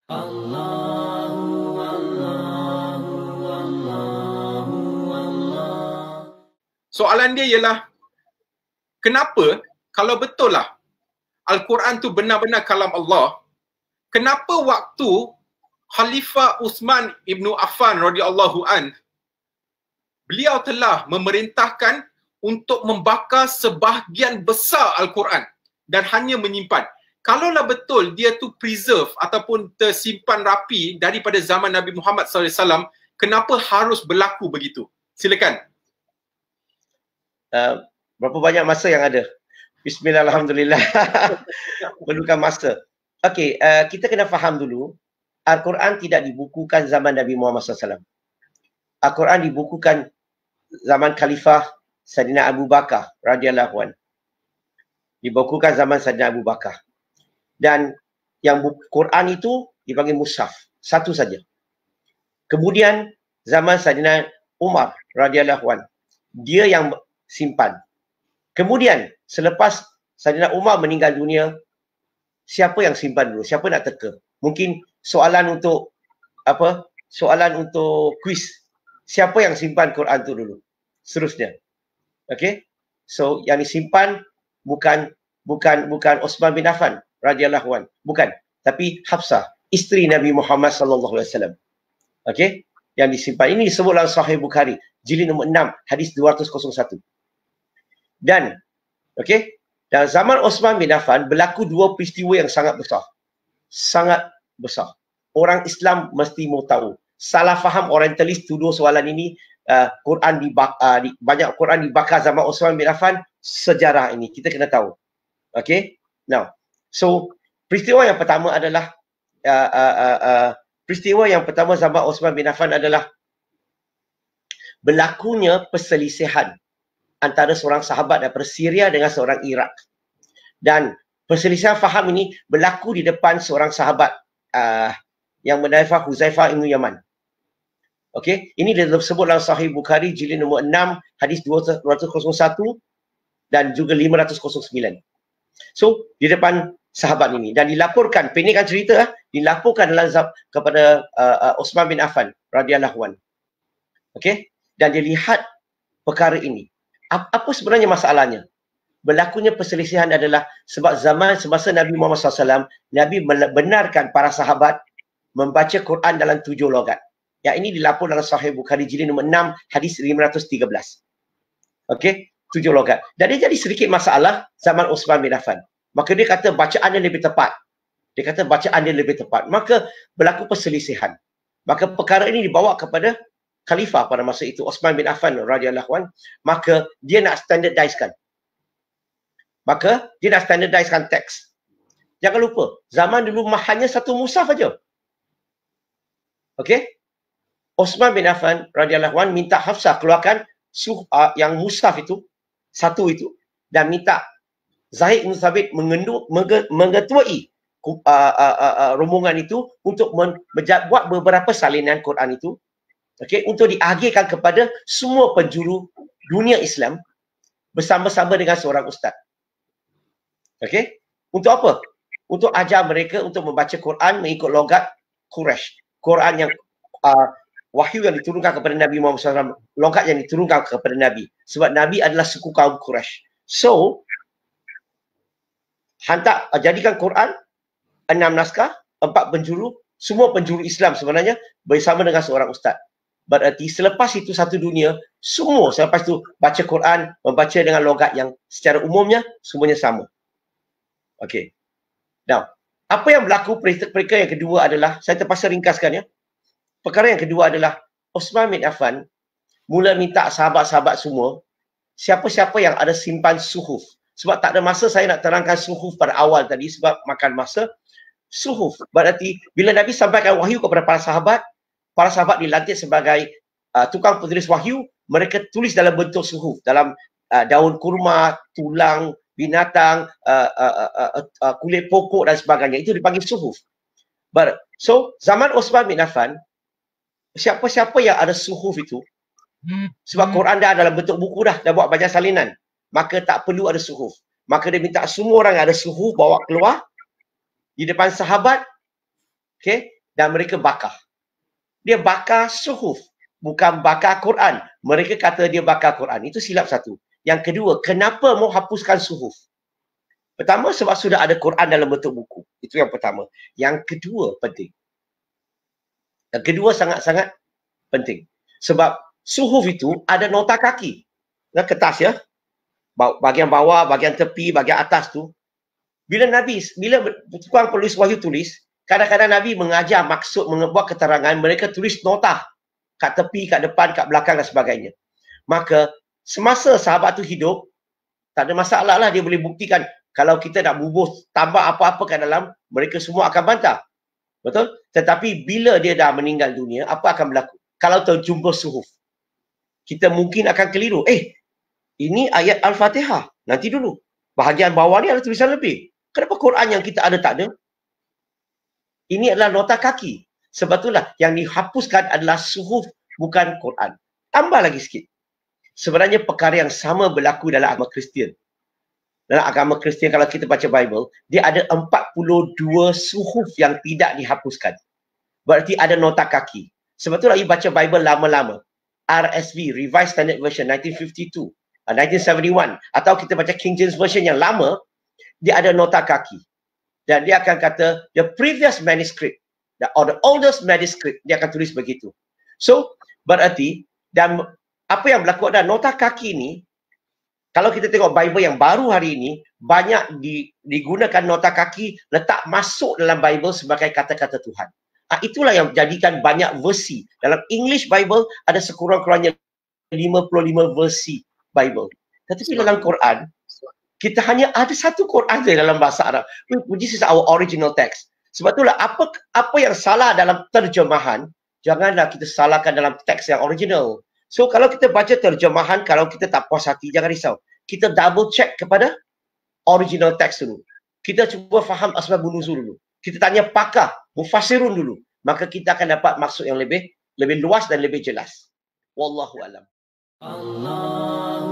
Allahu Allahu Allahu Allah. Soalan dia ialah, kenapa kalau betul lah Al-Quran tu benar-benar kalam Allah, kenapa waktu Khalifah Uthman ibnu Affan radhiyallahu an, beliau telah memerintahkan untuk membakar sebahagian besar Al-Quran dan hanya menyimpan. Kalaulah betul dia tu preserve ataupun tersimpan rapi daripada zaman Nabi Muhammad SAW, kenapa harus berlaku begitu? Silakan. Berapa banyak masa yang ada? Bismillah, alhamdulillah. Perlukan masa. Okey, kita kena faham dulu, Al-Quran tidak dibukukan zaman Nabi Muhammad SAW. Al-Quran dibukukan zaman Khalifah Sayyidina Abu Bakar radhiyallahu anhu. Dibukukan zaman Sayyidina Abu Bakar. Dan yang Quran itu dipanggil mushaf, satu saja. Kemudian zaman Sayyidina Umar radhiyallahu anhu, dia yang simpan. Kemudian selepas Sayyidina Umar meninggal dunia, siapa yang simpan dulu? Siapa nak teka? Mungkin soalan untuk apa? Soalan untuk kuis. Siapa yang simpan Quran tu dulu? Seterusnya. Okey? So yang disimpan bukan Uthman bin Affan radhiyallahu an, bukan, tapi Hafsah, isteri Nabi Muhammad sallallahu alaihi wasallam. Okey? Yang disimpan ini disebut dalam Sahih Bukhari, jilid nombor 6, hadis 201. Dan okey, dalam zaman Uthman bin Affan berlaku dua peristiwa yang sangat besar. Sangat besar. Orang Islam mesti mau tahu. Salah faham orientalis tuduh soalan ini, banyak Quran dibakar zaman Uthman bin Affan, sejarah ini kita kena tahu. Okey? Now, so peristiwa yang pertama adalah zaman Uthman bin Affan adalah berlakunya perselisihan antara seorang sahabat daripada Syria dengan seorang Iraq. Dan perselisihan faham ini berlaku di depan seorang sahabat yang bernama Huzaifah ibn Yaman. Okey, ini disebut dalam Sahih Bukhari jilid nombor 6 hadis 201 dan juga 509. So, di depan sahabat ini dan dilaporkan, pendekkan cerita, dilaporkan dalam kepada Uthman bin Affan radhiyallahu anhu. Okey, dan dia lihat perkara ini. Apa sebenarnya masalahnya? Berlakunya perselisihan adalah sebab zaman semasa Nabi Muhammad SAW, Nabi membenarkan para sahabat membaca Quran dalam 7 logat. Yang ini dilaporkan dalam Sahih Bukhari jilid nombor 6 hadis 513. Okey, 7 logat. Dan dia jadi sedikit masalah zaman Uthman bin Affan. Maka dia kata bacaan dia lebih tepat. Maka berlaku perselisihan. Maka perkara ini dibawa kepada Khalifah pada masa itu, Uthman bin Affan radhiyallahu anhu. Maka dia nak standardizekan. Teks. Jangan lupa, zaman dulu hanya satu mushaf saja. Okey? Uthman bin Affan radhiyallahu anhu minta Hafsah keluarkan yang mushaf itu, satu itu, dan minta Zaid bin Thabit mengetuai rombongan itu untuk buat beberapa salinan Quran itu. Okey, untuk diagihkan kepada semua penjuru dunia Islam bersama-sama dengan seorang ustaz. Okey, untuk apa? Untuk ajar mereka untuk membaca Quran mengikut logat Quraisy. Quran yang wahyu yang diturunkan kepada Nabi Muhammad SAW, logat yang diturunkan kepada Nabi. Sebab Nabi adalah suku kaum Quraisy. So, jadikan Quran 6 naskah, 4 penjuru, semua penjuru Islam sebenarnya bersama dengan seorang ustaz. Berarti selepas itu satu dunia, semua selepas itu baca Quran, membaca dengan logat yang secara umumnya semuanya sama. Okey. Now, apa yang berlaku perkara yang kedua adalah, saya terpaksa ringkaskan ya. Perkara yang kedua adalah Uthman bin Affan mula minta sahabat-sahabat semua, siapa-siapa yang ada simpan suhuf. Sebab tak ada masa saya nak terangkan suhuf pada awal tadi sebab makan masa. Suhuf berarti bila Nabi sampaikan wahyu kepada para sahabat dilantik sebagai tukang penulis wahyu, mereka tulis dalam bentuk suhuf, dalam daun kurma, tulang binatang, kulit pokok dan sebagainya. Itu dipanggil suhuf. So, zaman Uthman bin Affan, siapa-siapa yang ada suhuf itu, sebab Quran dah dalam bentuk buku dah buat banyak salinan, maka tak perlu ada suhuf. Maka dia minta semua orang yang ada suhuf bawa keluar di depan sahabat, Okay? Dan mereka bakar. Dia bakar suhuf, bukan bakar Quran. Mereka kata dia bakar Quran. Itu silap satu. Yang kedua, kenapa mau hapuskan suhuf? Pertama, sebab sudah ada Quran dalam bentuk buku. Itu yang pertama. Yang kedua, penting. Yang kedua sangat-sangat penting. Sebab suhuf itu ada nota kaki. Kertas ya. Bahagian bawah, bahagian tepi, bahagian atas tu. Bila tukang penulis wahyu tulis, kadang-kadang Nabi mengajar maksud membuat keterangan, mereka tulis nota. Kat tepi, kat depan, kat belakang dan sebagainya. Maka, semasa sahabat tu hidup, tak ada masalah lah dia boleh buktikan. Kalau kita nak bubuh tambah apa-apa kat dalam, mereka semua akan bantah. Betul? Tetapi bila dia dah meninggal dunia, apa akan berlaku? Kalau terjumpa suhuf, kita mungkin akan keliru. Ini ayat Al-Fatihah. Nanti dulu. Bahagian bawah ni ada tulisan lebih. Kenapa Quran yang kita ada tak ada? Ini adalah nota kaki. Sebab itulah yang dihapuskan adalah suhuf, bukan Quran. Tambah lagi sikit. Sebenarnya perkara yang sama berlaku dalam agama Kristian. Dalam agama Kristian, kalau kita baca Bible, dia ada 42 suhuf yang tidak dihapuskan. Berarti ada nota kaki. Sebab itulah you baca Bible lama-lama. RSV, Revised Standard Version 1952, 1971. Atau kita baca King James Version yang lama, dia ada nota kaki. Dan dia akan kata, the previous manuscript, or the oldest manuscript, dia akan tulis begitu. So, berarti, dan apa yang berlaku adalah nota kaki ni, kalau kita tengok Bible yang baru hari ini, banyak digunakan nota kaki, letak masuk dalam Bible sebagai kata-kata Tuhan. Itulah yang menjadikan banyak versi. Dalam English Bible, ada sekurang-kurangnya 55 versi Bible. Tetapi dalam Quran, kita hanya ada satu Quran saja dalam bahasa Arab. This is our original text. Sebab itulah apa yang salah dalam terjemahan, janganlah kita salahkan dalam teks yang original. So kalau kita baca terjemahan, kalau kita tak puas hati, jangan risau. Kita double check kepada original text dulu. Kita cuba faham asbabun nuzul dulu. Kita tanya pakar, mufassirun dulu. Maka kita akan dapat maksud yang lebih luas dan lebih jelas. Wallahu alam. Allah